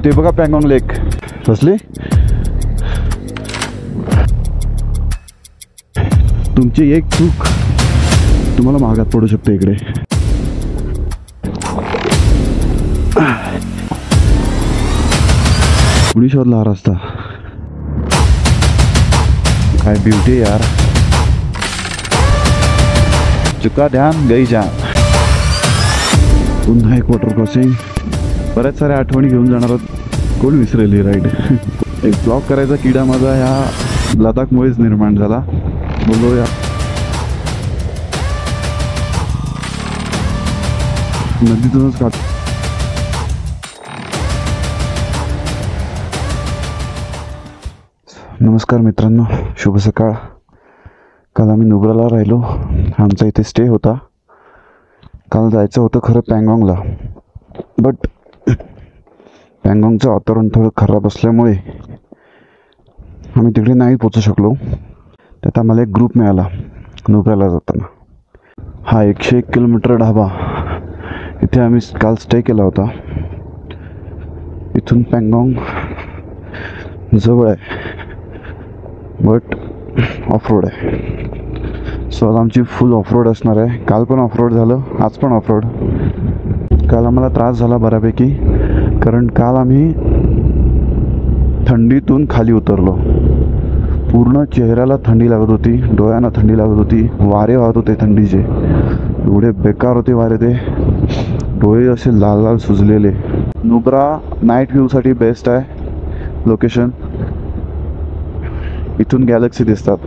ते बघा पँगॉंग लेक कसली. तुमची एक चूक तुम्हाला महागात पडू शकते इकडे. कुणी शोधला हा रस्ता. काय ब्युटी यार. चुका ध्यान गई जान. पुन्हा एक वॉटर क्रॉसिंग. बऱ्याच साऱ्या आठवणी घेऊन जाणार आहोत. कोण विसरेल ही राईड. एक ब्लॉग करायचा किडा माझा ह्या लडाखमुळेच निर्माण झाला. बोललो या नदीतूनच काढ. नमस्कार मित्रांनो, शुभ सकाळ. काल आम्ही नुब्राला राहिलो. आमचा इथे स्टे होता. काल जायचं होतं खरं पँगॉंगला, बट पँगॉंगचं वातावरण थोडं खराब असल्यामुळे आम्ही तिकडे नाही पोचू शकलो. त्यात आम्हाला एक ग्रुप मिळाला नुब्राला जाताना. हा 101 किलोमीटर ढाबा, इथे आम्ही काल स्टे केला होता. इथून पँगॉंग जवळ आहे, बट ऑफरोड आहे. सो आज आमची फुल ऑफरोड असणार आहे. काल पण ऑफरोड झालं, आज पण ऑफरोड. काल आम्हाला त्रास झाला बऱ्यापैकी, कारण काल आम्ही थंडीतून खाली उतरलो. पूर्ण चेहऱ्याला थंडी लागत होती, डोळ्यांना थंडी लागत होती, वारे वाहत होते थंडीचे. एवढे बेकार होते वारे, ते डोळे असे लाल लाल सुजलेले. नुब्रा नाईट व्ह्यूसाठी बेस्ट आहे लोकेशन. इथून गॅलेक्सी दिसतात.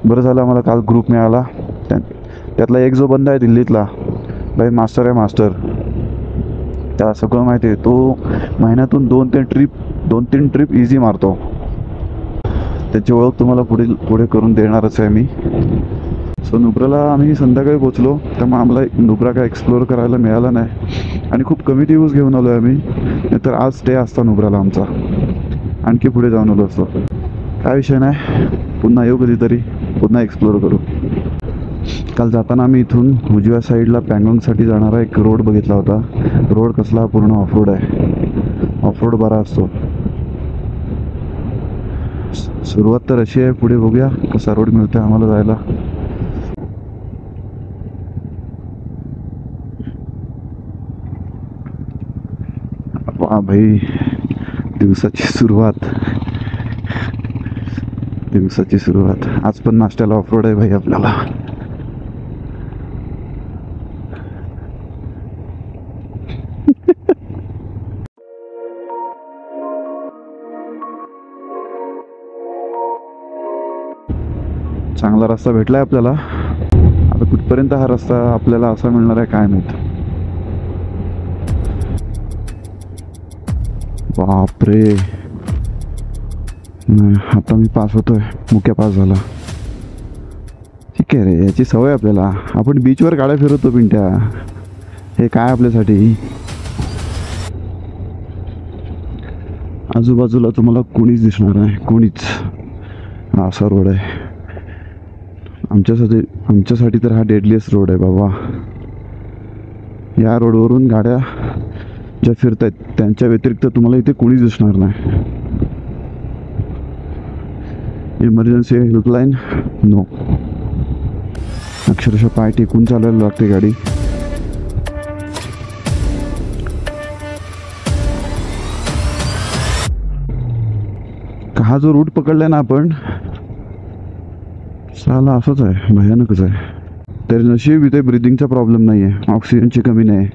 बरं झालं आम्हाला काल ग्रुप मिळाला. त्यातला एक जो बंदा आहे दिल्लीतला, भाई मास्टर आहे मास्टर. त्याला सगळं माहिती आहे. तो महिन्यातून 2-3 ट्रिप इझी मारतो. त्याची ओळख तुम्हाला पुढे करून देणारच आहे मी. सो नुब्राला आम्ही संध्याकाळी पोचलो, त्यामुळे आम्हाला नुब्रा काय एक्सप्लोअर करायला मिळाला नाही. आणि खूप कमी दिवस घेऊन आलो आहे आम्ही, नाहीतर आज स्टे असता नुब्राला आमचा. आणखी पुढे जाऊन आलो असतो. काय विषय नाही, पुन्हा येऊ कधीतरी, पुन्हा एक्सप्लोअर करू. काल जाताना आम्ही इथून उजव्या साईडला पँगॉंगसाठी जाणारा एक रोड बघितला होता. रोड कसला, पूर्ण ऑफरोड आहे. ऑफरोड बरा असतो. सुरुवात तर अशी आहे, पुढे बघूया कसा रोड मिळतोय आम्हाला जायला. वा भाई, दिवसाची सुरुवात. आज पण नाश्त्याला ऑफरोड आहे भाई आपल्याला. चांगला रस्ता भेटलाय आपल्याला. आता कुठपर्यंत हा रस्ता आपल्याला असा मिळणार आहे काय माहित. बापरे, आता मी पास होतोय. मुख्य पास झाला. ठीक आहे रे, याची सवय आपल्याला. आपण बीचवर गाड्या फिरवतो पिंट्या. हे काय आपल्यासाठी. आजूबाजूला तुम्हाला कोणीच दिसणार नाही, कोणीच. असा रोड आहे आमच्यासाठी तर हा डेडलीस्ट रोड आहे बाबा. या रोडवरून गाड्या ज्या फिरत आहेत त्यांच्या व्यतिरिक्त तुम्हाला इथे कोणीच दिसणार नाही. Emergency helpline no. अक्षरशः पाय टेकून चालायला लागते गाडी. हा जो रूट पकडलाय ना आपण, साला असंच आहे, भयानकच आहे. तरी नशीब इथे ब्रिदिंगचा प्रॉब्लेम नाही आहे, ऑक्सिजनची कमी नाही.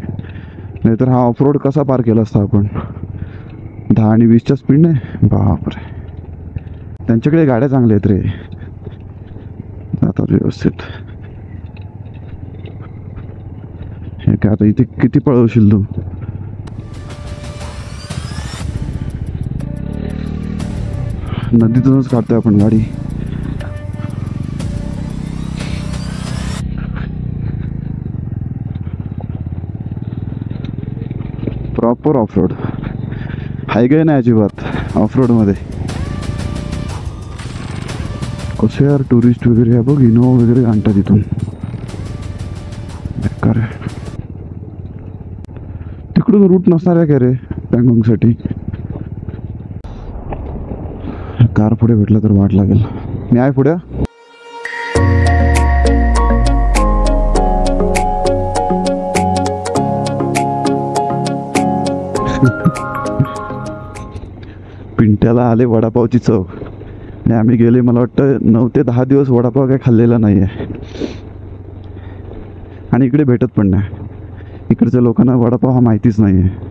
नाहीतर हा ऑफरोड कसा पार केला असता आपण. 10 आणि 20च्या स्पीडने. बापरे, त्यांच्याकडे गाड्या चांगल्या आहेत रे, जातात व्यवस्थित. हे काय आता इथे किती पळवशील तू. नदीतूनच काढतोय आपण गाडी. Proper off-road. हायवे नाही अजिबात ऑफरोडमध्ये. कसे यार टुरिस्ट वगैरे बघ, इनोवा वगैरे आणतात तिथून. बेकार आहे. तिकडून रूट नसणार आहे का रे. पॅंगॉंगसाठी. कार पुढे भेटला तर वाट लागेल. मी आहे पुढे. पिंट्याला आले वडापावची चव आणि आम्ही गेले मला वाटतं 9 ते 10 दिवस वडापाव काय खाल्लेला नाही आहे. आणि इकडे भेटत पण नाही. इकडच्या लोकांना वडापाव हा माहितीच नाही आहे.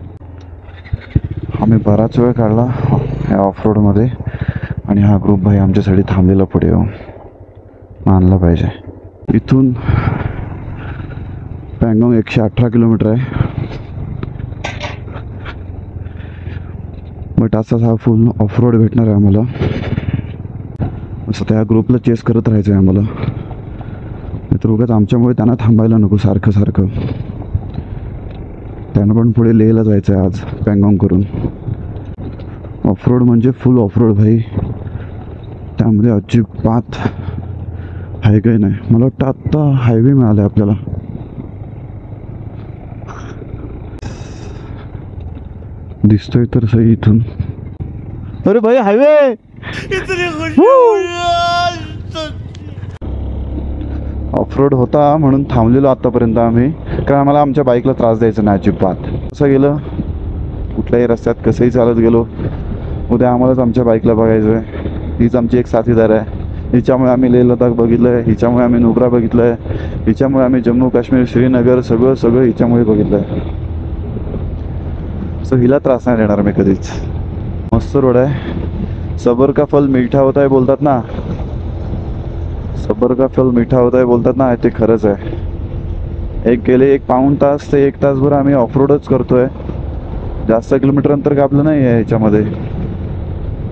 आम्ही बराच वेळ काढला ह्या ऑफरोडमध्ये आणि हा ग्रुप भाई आमच्यासाठी थांबलेला पुढे येऊन मानला पाहिजे. इथून पॅंगॉंग 118 किलोमीटर आहे. बट असाच हा फुल ऑफरोड भेटणार आहे आम्हाला. असं त्या ग्रुपला चेस करत राहायचं आहे आम्हाला. नाहीतर उगाच आमच्यामुळे त्यांना थांबायला नको सारखं सारखं. त्यांना पण पुढे लेहला जायचं आहे आज पॅंगॉंग करून. ऑफरोड म्हणजे फुल ऑफरोड भाई. त्यामध्ये अजिबात हायवे नाही. मला वाटतं आत्ता हायवे मिळाला आपल्याला. दिसतोय तर सही इथून. अरे भाई हायवे. ऑफरोड होता म्हणून थांबलेलो आतापर्यंत आम्ही, कारण आम्हाला आमच्या बाईकला त्रास द्यायचा नाही अजिबात. कसं गेलं कुठल्याही रस्त्यात कसंही चालत गेलो. उद्या आम्हालाच आमच्या बाईकला बघायचं आहे. हीच आमची एक साथीदार आहे. हिच्यामुळे आम्ही लेह लडाख बघितलं आहे. हिच्यामुळे आम्ही नुब्रा बघितलं आहे. हिच्यामुळे आम्ही जम्मू काश्मीर श्रीनगर सगळं सगळं हिच्यामुळे बघितलं आहे. सो हिला त्रास नाही देणार मी कधीच. मस्त रोड आहे. सबर का फल मीठा होता है बोलतात ना. सबर का फल मीठा होता है बोलतात ना. ते खरंच आहे. गेले 1 पाऊण तास ते 1 तासभर आम्ही ऑफरोडच करतोय. जास्त किलोमीटर अंतर कापलं नाही आहे ह्याच्यामध्ये.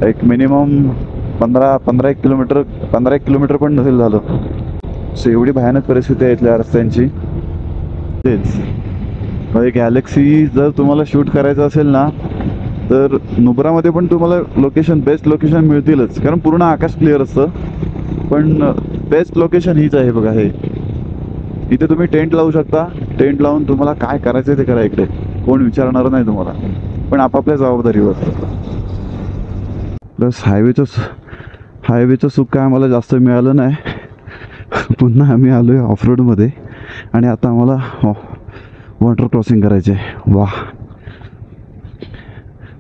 एक मिनिमम 15-1 किलोमीटर पण नसेल झालं. सो एवढी भयानक परिस्थिती आहे इथल्या रस्त्यांची. तेच गॅलेक्सी जर तुम्हाला शूट करायचं असेल ना तर नुब्रामध्ये पण तुम्हाला बेस्ट लोकेशन मिळतीलच, कारण पूर्ण आकाश क्लिअर असतं. पण बेस्ट लोकेशन हीच आहे बघा. हे इथे तुम्ही टेंट लावू शकता. टेंट लावून तुम्हाला काय करायचं ते करा. इकडे कोण विचारणार नाही तुम्हाला, पण आपापल्या जबाबदारीवर. प्लस हायवेचं सुख काय आम्हाला जास्त मिळालं नाही. पुन्हा आम्ही आलो आहे ऑफरोडमध्ये आणि आता आम्हाला वॉटर क्रॉसिंग करायचे. वाह.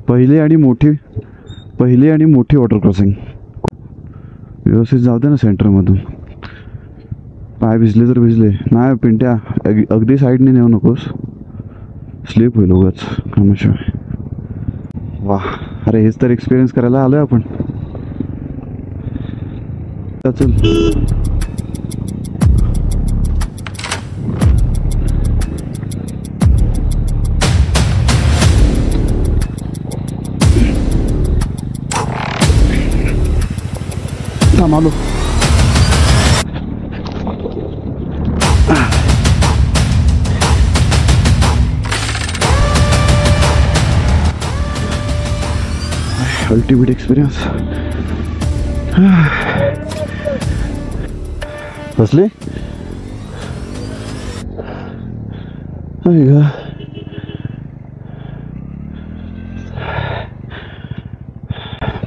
पहिली आणि मोठी वॉटर क्रॉसिंग. व्यवस्थित जाऊ दे ना सेंटरमधून. पाय भिजले तर भिजले नाही पिंट्या. अगदी साईडने नेऊ नकोस, स्लिप होईल उगाच कामाशिवाय. वाह. अरे हेच तर एक्सपिरियन्स करायला आलोय आपण. चल आलो. Ultimate experience. बसले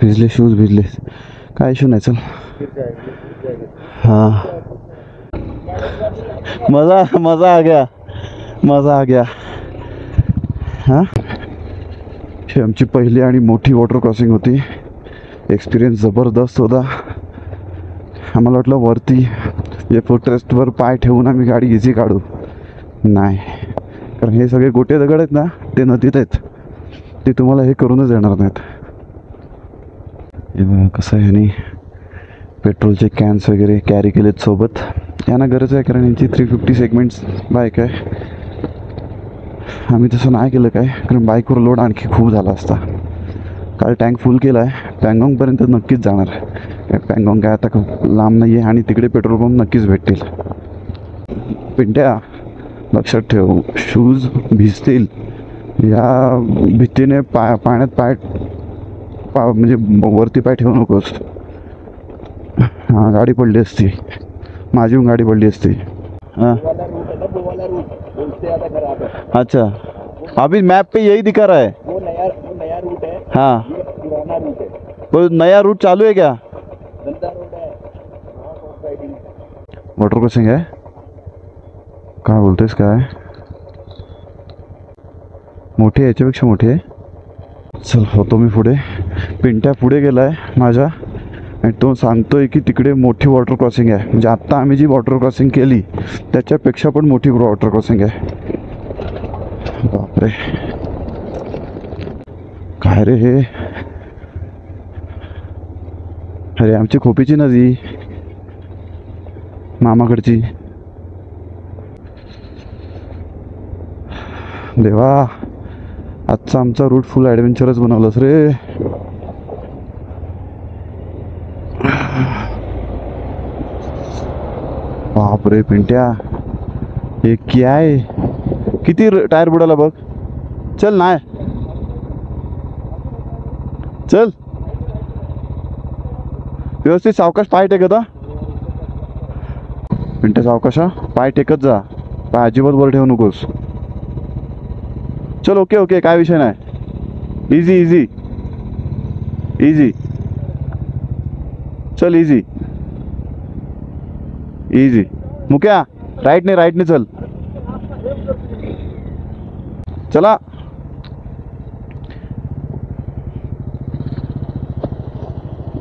भिजले, शूज भिजले. काय इशू नाही. चल. हाँ मज़ा आ गया. हाँ ही आमची पहिली आणि मोठी वॉटर क्रॉसिंग होती. एक्सपिरियन्स ज़बरदस्त होता. आम्हाला वाटलं वरती जे फुटरेस्टवर पाय ठेवून आम्ही गाडी इझी काढू. नाही, कारण हे सगळे गोटे दगड आहेत ना, ते नदीत आहेत. ते तुम्हाला हे करूनच येणार नाहीत. हे बघा कसं आहे. आणि पेट्रोलचे कॅन्स वगैरे कॅरी केलेत सोबत. यांना गरज आहे, कारण यांची 350 सेगमेंट्स बाईक आहे. आम्ही तसं नाही केलं काय, कारण बाईकवर लोड आणखी खूप झाला असता. काल टँक फुल केला आहे. पॅंगॉंगपर्यंत नक्कीच जाणार आहे. पॅंगॉंग काय आता लांब नाही आहे आणि तिकडे पेट्रोल पंप नक्कीच भेटतील. पिंट्या लक्षात ठेव, शूज भिजतील. या भीतीने पाण्यात पाय म्हणजे वरती पाय ठेवू नकोस. हाँ गाड़ी पलटी असती, माझी गाड़ी पलटी असती. हाँ अच्छा, अभी मैप पे यही दिखा रहा है. हाँ, पुराना रूट है, कोई नया रूट चालू है क्या? गंदा रोड है, वहाँ हॉर्स राइडिंग है। वॉटर क्रॉसिंग आहे? काय बोलतोयस काय? मोठी आहे, याच्यापेक्षा मोठी आहे. चल होतो मी पुढे. पिंट्या पुढे गेलाय माझ्या आणि तो सांगतोय की तिकडे मोठी वॉटर क्रॉसिंग आहे. म्हणजे आत्ता आम्ही जी वॉटर क्रॉसिंग केली त्याच्यापेक्षा पण मोठी वॉटर क्रॉसिंग आहे. बापरे, काय रे हे? अरे आमची खोपीची नदी, मामाकडची. देवा, आजचा आमचा रूट फुल ॲडव्हेंचरच बनवलंस रे. बापरे पिंट्या, हे क्या आहे? किती टायर बुडाला बघ. चल नाही, चल व्यवस्थित सावकाश पाय टेकत. पिंट्या सावकाश हा, पाय टेकत जा, पाय अजिबात वर ठेवू नकोस. चल ओके ओके, काय विषय नाही. इझी इझी इझी, चल इझी इझी. मुक्या राईटने चल. चला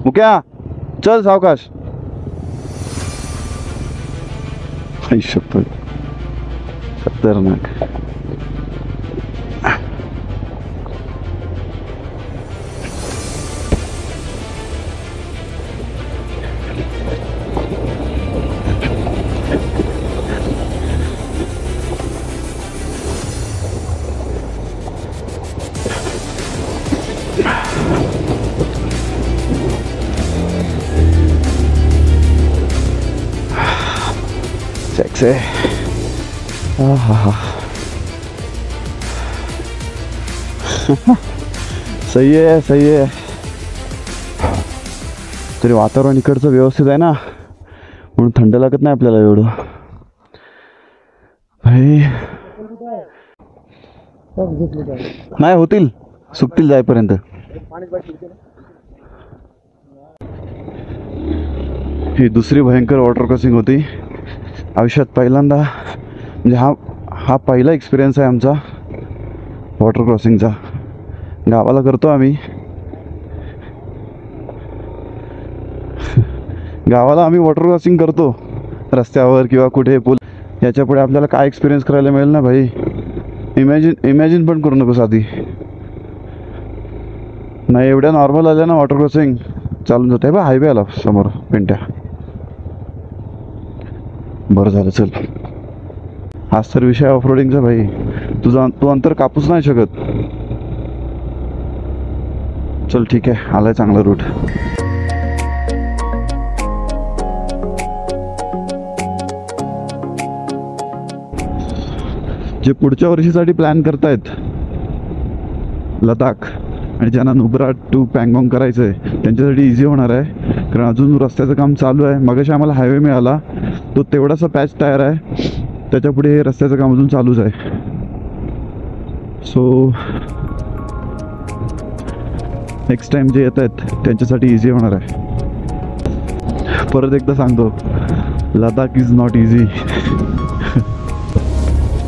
मुक्या, चल सावकाश. आई शपथ, खतरनाक. सेक्स है. सही आहे सही आहे. तरी वातावरण इकडचं व्यवस्थित आहे ना, म्हणून थंड लागत नाही आपल्याला एवढं. भाई नाही होतील, सुकतील जाईपर्यंत. ही दुसरी भयंकर वॉटर क्रॉसिंग होती आयुष्यात पहिल्यांदा. म्हणजे हा पहिला एक्सपिरियन्स आहे आमचा वॉटर क्रॉसिंगचा. गावाला करतो आम्ही, गावाला आम्ही वॉटर क्रॉसिंग करतो रस्त्यावर किंवा कुठे पूल. याच्या पुढे आपल्याला काय एक्सपिरियन्स करायला मिळेल ना भाई, इमॅजिन पण करू नकोस आधी. नाही एवढ्या नॉर्मल आल्या ना वॉटर क्रॉसिंग, चालून जाते. बा हायवे आला समोर पिंट्या. बरं झालं चल. हाच तर विषय ऑफ रोडिंगचा भाई. तू अंतर कापूच नाही शकत. चल ठीक आहे, आलाय चांगला रूट. जे पुढच्या वर्षीसाठी प्लॅन करतायत लडाख आणि ज्यांना नुब्रा टू पँगॉंग करायचं आहे त्यांच्यासाठी इझी होणार आहे, कारण अजून रस्त्याचं काम चालू आहे. मगाशी आम्हाला हायवे मिळाला, तो तेवढासा पॅच टायर आहे, त्याच्या पुढे हे रस्त्याचं काम अजून चालूच आहे. सो नेक्स्ट टाइम जे येत आहेत त्यांच्यासाठी इझी होणार आहे. परत एकदा सांगतो, लडाख इज नॉट इझी.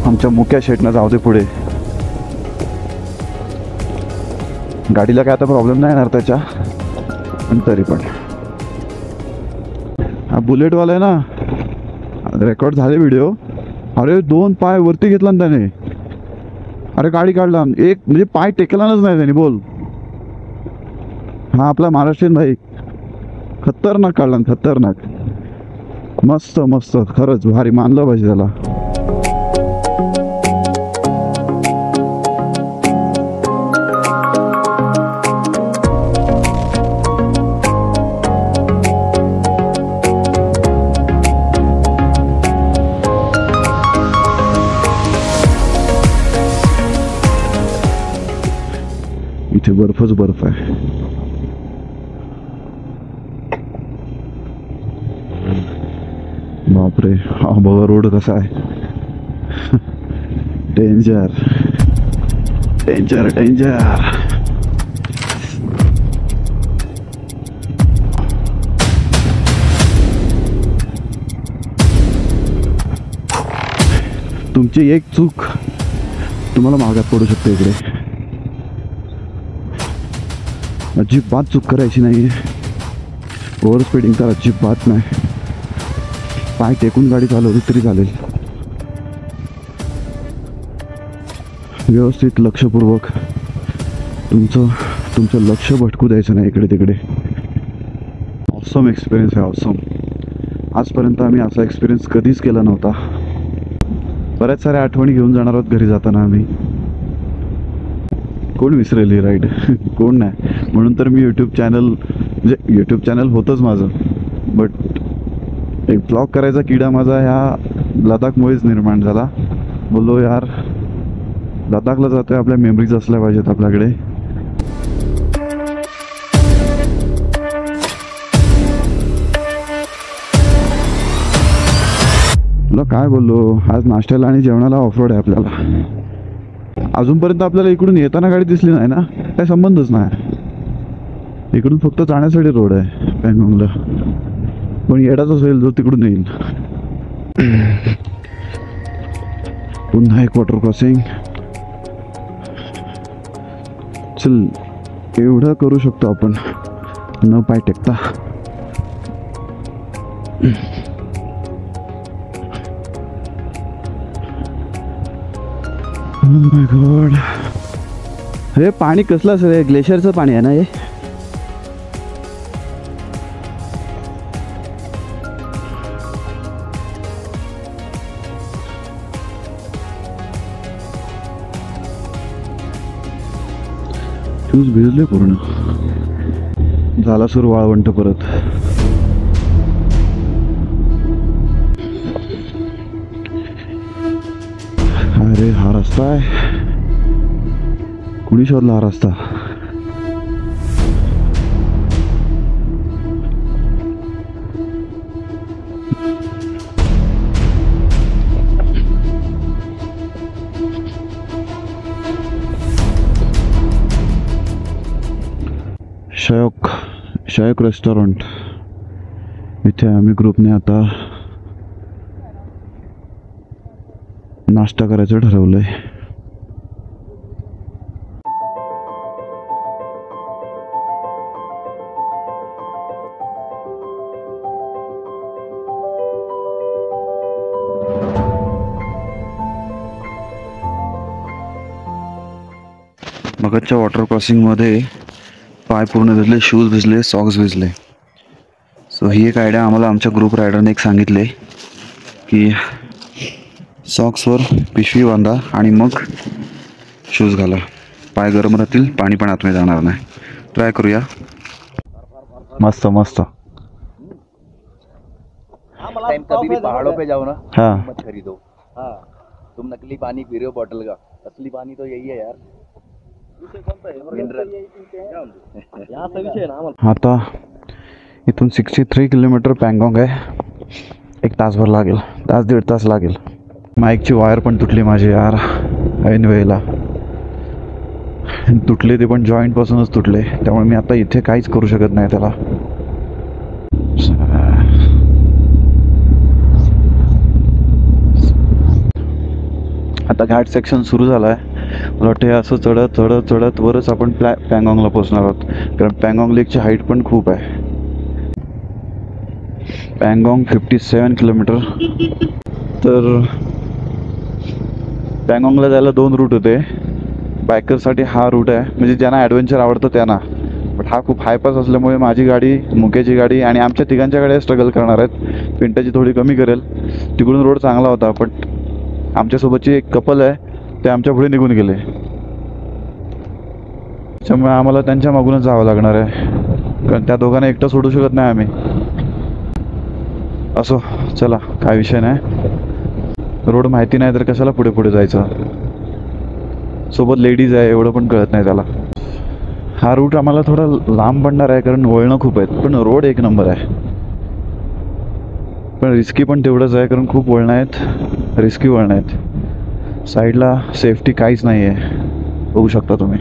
आमच्या मुक्या शेटनं जाऊ दे पुढे. गाडीला काय आता प्रॉब्लेम नाही येणार त्याच्या, पण तरी पण हा बुलेटवाला आहे ना, रेकॉर्ड झाले व्हिडिओ. अरे 2 पाय वरती घेतला ना त्याने. अरे गाडी काढला, एक म्हणजे पाय टेकलाच नाही त्याने. बोल, हा आपला महाराष्ट्रीयन भाई खतरनाक काढला, खतरनाक. मस्त मस्त, खरंच भारी, मानलं पाहिजे त्याला. इथे बर्फच बर्फ आहे. बापरे, हा बघा रोड कसा आहे. Danger danger danger. तुमची एक चूक तुम्हाला मागात पडू शकते इकडे. अजिबात चूक करायची नाही आहे. ओव्हर स्पीडिंग तर अजिबात नाही. पाय टेकून गाडी चालवली तरी चालेल. व्यवस्थित लक्षपूर्वक तुमचं लक्ष भटकू द्यायचं नाही इकडे तिकडे. ऑसम एक्सपिरियन्स आहे, ऑसम. आजपर्यंत आम्ही असा एक्सपिरियन्स कधीच केला नव्हता. बऱ्याच साऱ्या आठवणी घेऊन जाणार आहोत घरी जाताना आम्ही. कोण विसरेल ही राईड? कोण नाही. म्हणून तर मी यूट्यूब चॅनल होतंच माझं, बट एक ब्लॉग करायचा किडा माझा ह्या लडाखमुळेच निर्माण झाला. बोललो यार, लडाखला जातोय, आपल्या मेमरीज असल्या पाहिजेत आपल्याकडे. तुला काय बोललो, आज नाश्त्याला आणि जेवणाला ऑफरोड आहे आपल्याला. अजूनपर्यंत आपल्याला इकडून येताना गाडी दिसली नाही ना, काय संबंधच नाही. इकडून फक्त जाण्यासाठी रोड आहे पँगॉंगला. पण येडाच असेल जो तिकडून येईल. पुन्हा एक वॉटर क्रॉसिंग. चल, एवढं करू शकतो आपण न पाय टेकता. Oh my God. हे पाणी कसलं असेल? हे ग्लेशियरचं पाणी आहे ना हे? शूज भिजले पूर्ण. झाला सुरू वाळवंट परत. अरे हा रस्ता आहे, कुणी शोधला हा रस्ता? शयक रेस्टॉरंट. इथे आम्ही ग्रुपने आता नाश्ता करायचं ठरवलंय. मगच्या वॉटर क्रॉसिंगमध्ये पाय पूर्ण भिजले, शूज भिजले, सॉक्स भिजले. सो ही एक आयडिया आम्हाला आमच्या ग्रुप रायडरने एक सांगितले की सॉक्सवर पिशवी बांधा आणि मग शूज घाला. पाय गरम राहतील, पाणी पण आतमध्ये जाणार नाही. ट्राय करूया. मस्त मस्त. टाइम कभी भी पहाड़ों पे जाओ ना, हाँ मत खरीदो. हाँ, तुम नकली पानी पी रहे हो बॉटल का, असली पानी तो यही है यार. मिनरल. आता इथून 63 किलोमीटर पँगॉंग आहे. एक तासभर लागेल, तास दीड तास लागेल. माईकची वायर पण तुटली माझी यार ऐन वेळेला. तुटले ते पण जॉईंटपासूनच तुटले. त्यामुळे मी आता इथे काहीच करू शकत नाही त्याला. आता घाट सेक्शन सुरू झाला आहे. मला वाटतं हे असं चढत चढत चढत वरच आपण पँगॉंगला पोहोचणार आहोत. कारण पँगॉंग लेकची हाईट पण खूप आहे. पँगॉंग 57 किलोमीटर. तर पँगॉंगला जायला 2 रूट होते. बायकरसाठी हा रूट आहे, म्हणजे ज्यांना ॲडव्हेंचर आवडतं त्यांना. बट हा खूप हायपास असल्यामुळे माझी गाडी, मुकेची गाडी आणि आमच्या तिघांच्या गाड्या स्ट्रगल करणार आहेत. पिंटाची थोडी कमी करेल. तिकडून रोड चांगला होता, बट आमच्यासोबतची एक कपल आहे, ते आमच्या पुढे निघून गेले. त्यामुळे आम्हाला त्यांच्या मागूनच जावं लागणार आहे, कारण त्या दोघांना एकटं सोडू शकत नाही आम्ही. असो, चला, काय विषय नाही. रोड माहिती नाही तर कशाला पुढे पुढे जायचं. सोबत लेडीज आहे एवढं पण कळत नाही त्याला. हा रूट आम्हाला थोडा लांब पडणार आहे, कारण वळणं खूप आहेत. पण रोड एक नंबर आहे. पण रिस्की पण तेवढंच आहे, कारण खूप वळणं आहेत, रिस्की वळणं आहेत. साईडला सेफ्टी काहीच नाही आहे, बघू शकता तुम्ही.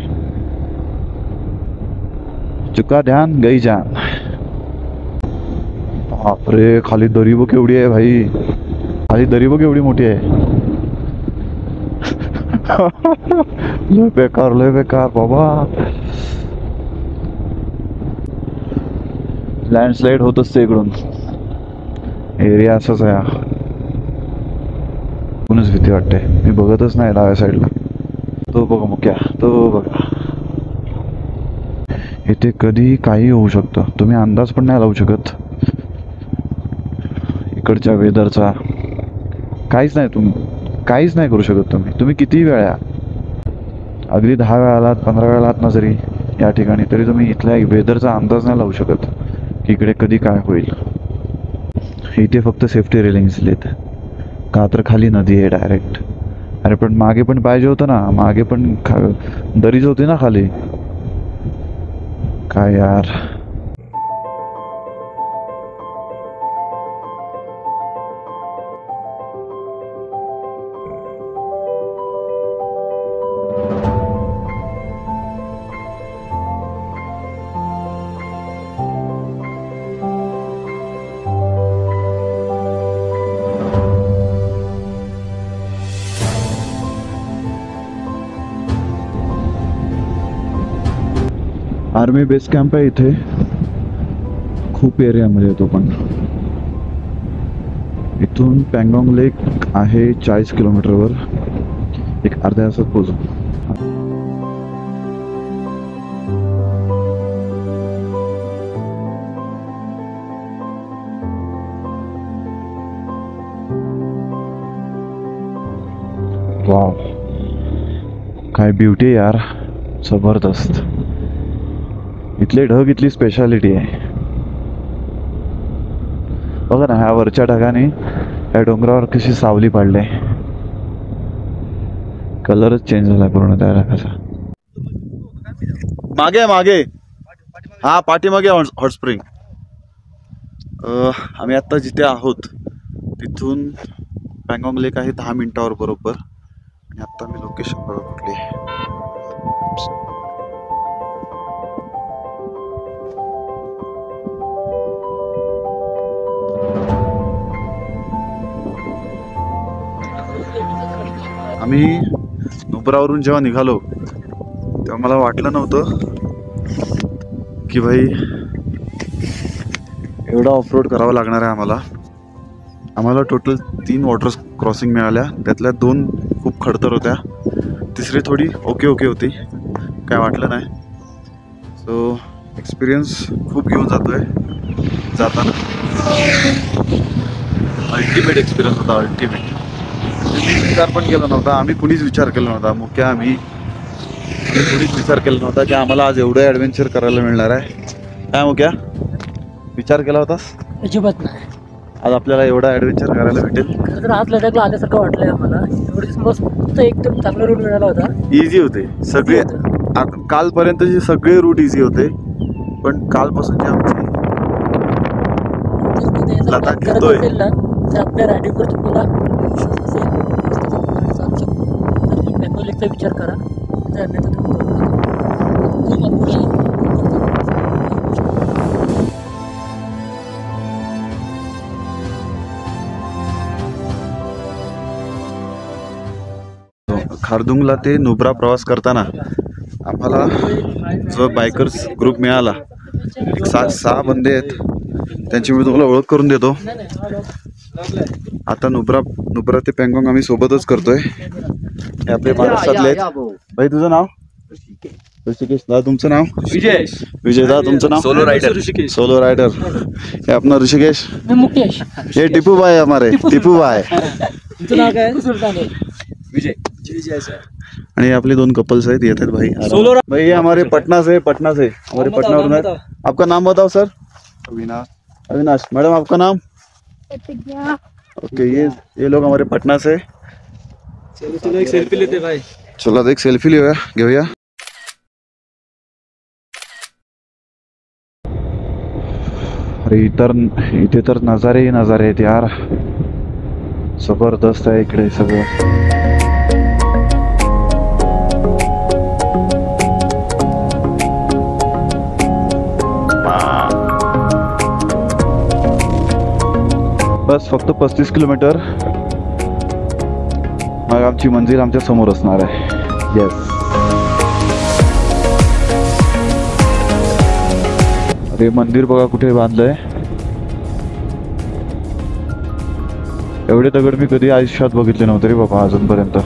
चुका ध्यान गई जान. बापरे, खाली दरी बघ केवढी आहे भाई. खाली दरी बघ केवढी मोठी आहे. लय बेकार बाबा. लँडस्लाईड होत असते इकडून. एरिया असाच आहे हा. कोणच भीती वाटते. मी बघतच नाही डाव्या साईडला. तो बघा मुक्या, तो बघा. इथे कधी काही होऊ शकतं. तुम्ही अंदाज पण नाही लावू शकत इकडच्या वेदरचा. काहीच नाही करू शकत तुम्ही कितीही वेळा या. अगदी 10 वेळा आलात, 15 वेळा आलात ना जरी या ठिकाणी, तरी तुम्ही इथल्या वेदरचा अंदाज नाही लावू शकत की इकडे कधी काय होईल. इथे फक्त सेफ्टी रेलिंग्स दिलेत का तर खाली नदी आहे डायरेक्ट. अरे पण मागे पण पाहिजे होतं ना. मागे पण दरीच होती ना खाली. काय यार. आर्मी बेस कॅम्प आहे इथे. खूप एरियामध्ये येतो पण. इथून पँगॉंग लेक आहे 40 किलोमीटरवर. एक अर्ध्या तासात पोहोचू. वाव, काय ब्युटी आहे यार. जबरदस्त. इथले ढग इथली स्पेशालिटी आहे. बघा ना, ह्या वरच्या ढगाने या डोंगरावर कशी सावली पडले. कलरच चेंज झालाय पूर्ण त्या ढगाचा. मागे हा पाठीमागे हॉट स्प्रिंग. आम्ही आता जिथे आहोत तिथून पँगॉंग लेक आहे 10 मिनिटावर बरोबर. आणि आता मी लोकेशन बघा कुठली आहे. आम्ही नुब्रावरून जेव्हा निघालो तेव्हा मला वाटलं नव्हतं की भाई एवढा ऑफरोड करावा लागणार आहे आम्हाला टोटल 3 वॉटर क्रॉसिंग मिळाल्या. त्यातल्या 2 खूप खडतर होत्या. तिसरी थोडी ओके होती. काय वाटलं नाही. सो एक्सपिरियन्स खूप घेऊन जातोय जाताना. अल्टिमेट एक्सपिरियन्स होता. अल्टिमेट. विचार पण केला नव्हता. आम्ही कुणीच विचार केला नव्हता. मुख्य आम्ही कुणीच विचार केला नव्हता की आम्हाला आज एवढं ॲडव्हेंचर करायला मिळणार आहे. काय मुख्या विचार केला होतास? अजिबात नाही. आज आपल्याला एवढा ॲडव्हेंचर करायला भेटेल. खरं तर आज लडाखला आल्यासारखं वाटलंय आम्हाला. एवढीच मस्त एकदम चांगला रूट मिळाला होता. इझी होते सगळे. कालपर्यंतचे सगळे रूट इझी होते. पण कालपासून जे आमची लडाख घेतोय ना, तर आपल्या रायडिंगवर तुम्हाला विश्वास असेल चालू शकतो तर तुम्ही बँगॉल लेकचा विचार करा. अन्यथा तुम्ही करू नका. खारदुंगला ते नुब्रा प्रवास करताना आम्हाला जो बायकर्स ग्रुप मिळाला, एक 6 बंदे आहेत. त्यांची मी तुम्हाला ओळख करून देतो. आता नुब्रा ते पँगॉंग आम्ही सोबतच करतोय. हे आपले महाराष्ट्रातले आहेत. भाई तुझं नाव? ऋषिकेश. दादा तुमचं नाव? विजय. दादा तुमचं नाव? Solo rider. हे अपना ऋषिकेश. मुकेश. ये टिपू भाई हमारे. टिपू भाई. तुमचं नाव काय? विजय. आणि आपले 2 कपल्स आहेत. येतात भाई. भाई ये हमारे पटना से हमारे पटना वरून. आपका नाम बताओ सर. अविनाश. मैडम आपका नाम? ओके. ये लोग हमारे पटना से. चलो एक सेल्फी लेते भाई. चला एक सेल्फी घेऊया. अरे इथे तर नजारे आहेत यार. जबरदस्त आहे इकडे सगळं. बस फक्त 35 किलोमीटर. मग आमची मंजिल आमच्या समोर असणार आहे. येस. अरे मंदिर बघा कुठे बांधलंय. एवढे दगड मी कधी आयुष्यात बघितले नव्हते रे बाबा अजूनपर्यंत.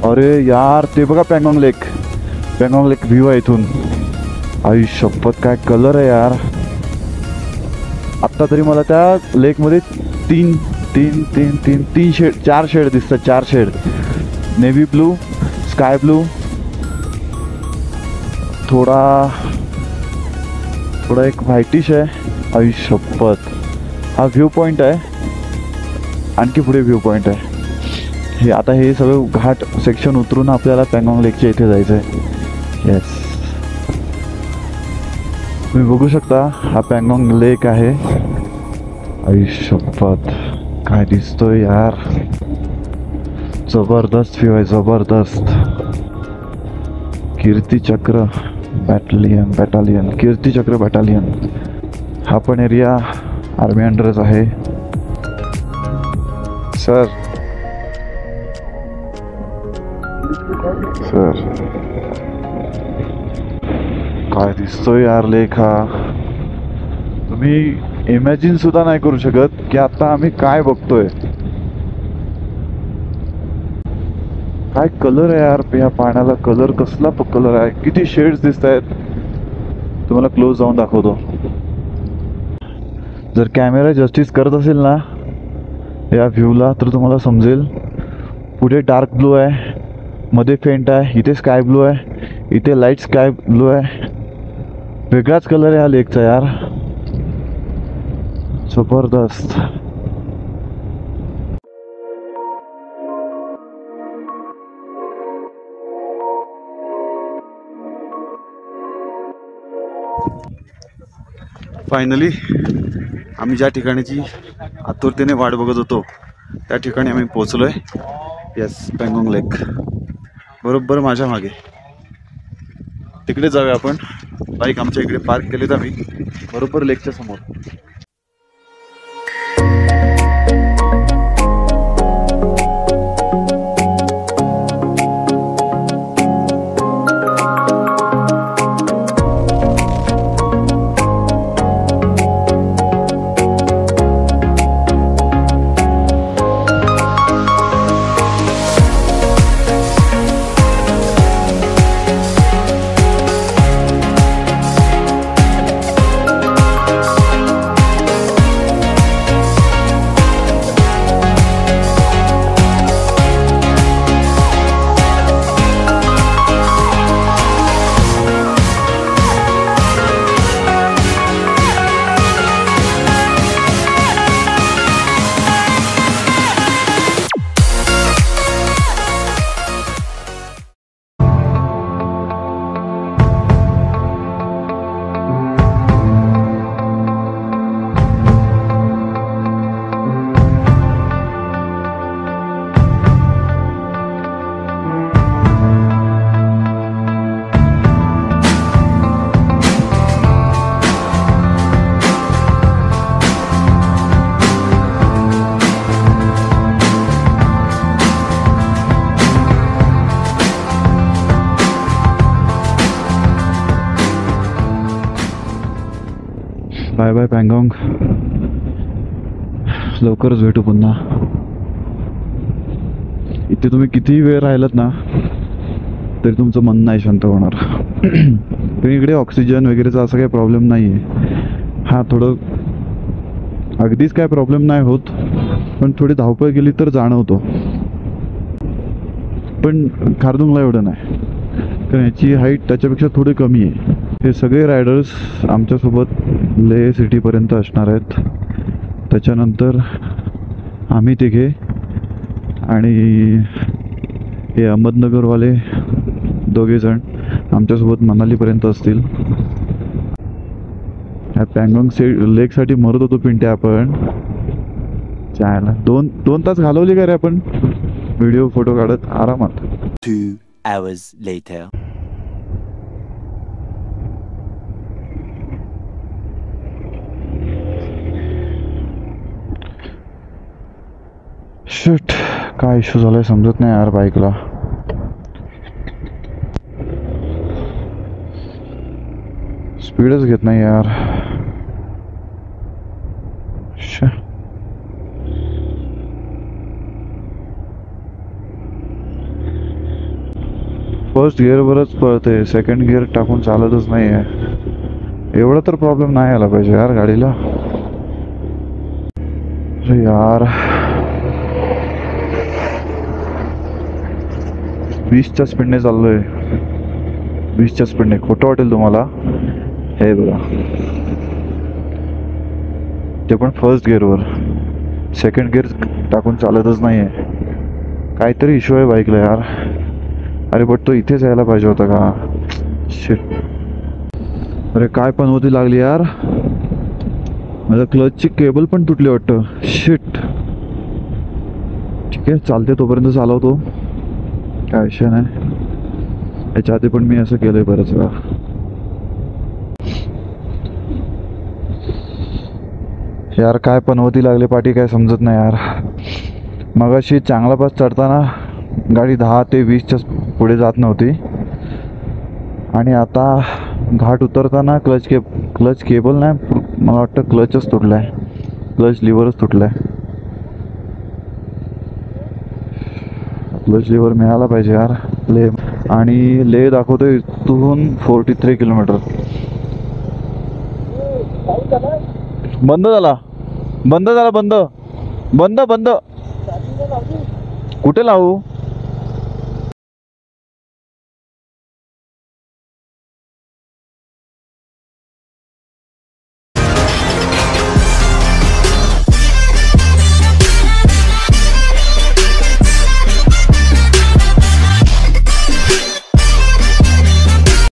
अरे यार ते बघा पँगॉन्ग लेक. पँगॉन्ग लेक व्ह्यू आहे इथून. आई शपथ काय कलर आहे यार. आत्ता तरी मला त्या लेकमध्ये तीन शेड 4 शेड दिसतात. 4 shade. Navy blue, sky blue, थोडा एक व्हाईटिश आहे. आई शपथ. हा व्ह्यू पॉईंट आहे. आणखी पुढे व्ह्यू पॉईंट आहे. हे आता हे सगळं घाट सेक्शन उतरून आपल्याला पँगॉन्ग लेकच्या इथे जायचं आहे. येस. तुम्ही बघू शकता हा पँगॉन्ग लेक आहे. आई शपथ काय दिसतोय यार. जबरदस्त व्ह्यू आहे. जबरदस्त. Kirti Chakra battalion Kirti Chakra battalion. हा पण एरिया आर्मी अंडरच आहे. सर काय दिसतोय यार लेक हा. तुम्ही इमॅजिन सुद्धा नाही करू शकत की आता आम्ही काय बघतोय. काय कलर आहे यार या पाण्याला. कलर कसला कलर आहे. किती शेड्स दिसत आहेत. तुम्हाला क्लोज जाऊन दाखवतो. जर कॅमेरा जस्टिस करत असेल ना या व्ह्यूला तर तुम्हाला समजेल. पुढे डार्क ब्लू आहे, मध्ये फेंट आहे, इथे स्काय ब्लू आहे, इथे लाईट स्काय ब्लू आहे. वेगळाच कलर आहे हा लेकचा यार. जबरदस्त. फायनली आम्ही ज्या ठिकाणीची आतुरतेने वाट बघत होतो त्या ठिकाणी आम्ही पोहोचलोय. येस. पँगॉन्ग लेक बरोबर माझ्या मागे. तिकडे जाऊया आपण. बाईक आमच्या इकडे पार्क केलीत आम्ही बरोबर लेकच्या समोर. Bye bye Pangong. लवकरच भेटू पुन्हा. इथे तुम्ही कितीही वेळ राहिलात ना तरी तुमचं मन नाही शांत होणार. पण इकडे ऑक्सिजन वगैरेचा असा काही प्रॉब्लेम नाही आहे. हा थोडं अगदीच काय प्रॉब्लेम नाही होत पण थोडी धावपळ केली तर जाणवतो. पण खारदुंगला एवढं नाही कारण याची हाईट त्याच्यापेक्षा थोडी कमी आहे. हे सगळे रायडर्स आमच्यासोबत लेह सिटीपर्यंत असणार आहेत. त्याच्यानंतर आम्ही तिघे आणि हे अहमदनगरवाले दोघेजण आमच्यासोबत मनालीपर्यंत असतील. ह्या पँगॉन्ग लेकसाठी मरत होतो पिंट्या आपण. चायला 2 तास घालवली का रे आपण व्हिडिओ फोटो काढत आरामात. 2 hours later. शिट, काय इश्यू झालाय समजत नाही यार बाईकला. स्पीडच घेत नाही यार. फर्स्ट गिअरवरच पळते, सेकंड गिअर टाकून चालतच नाही आहे. एवढा तर प्रॉब्लेम नाही आला पाहिजे यार गाडीला. अरे यार 20च्या स्पीडने चाललोय. 20च्या स्पीडने. खोटं वाटेल तुम्हाला, हे बघा, ते पण फर्स्ट गिअरवर. सेकंड गिअर टाकून चालतच नाही आहे. काहीतरी इश्यू आहे बाईकला यार. अरे बट तो इथेच यायला पाहिजे होता का. शिट. अरे काय पण होती लागली यार. माझ्या क्लचची केबल पण तुटली वाटतं. शिट. ठीक आहे, चालते तोपर्यंत चालवतो, काय विषय नाही. याच्या आधी पण मी असं केलंय बरंच वेळा. यार काय पनवती लागले पाठी, काय समजत नाही यार. मगाशी चांगला पास चढताना गाडी 10 ते 20च्या पुढे जात नव्हती, आणि आता घाट उतरताना क्लच केबल नाही, मला वाटतं क्लचच तुटलाय. क्लच लिव्हरच तुटलाय. क्लच लिव्हर मिळाला पाहिजे यार. ले दाखवतोय इथून 43 किलोमीटर. बंद झाला. बंद. कुठे लावू.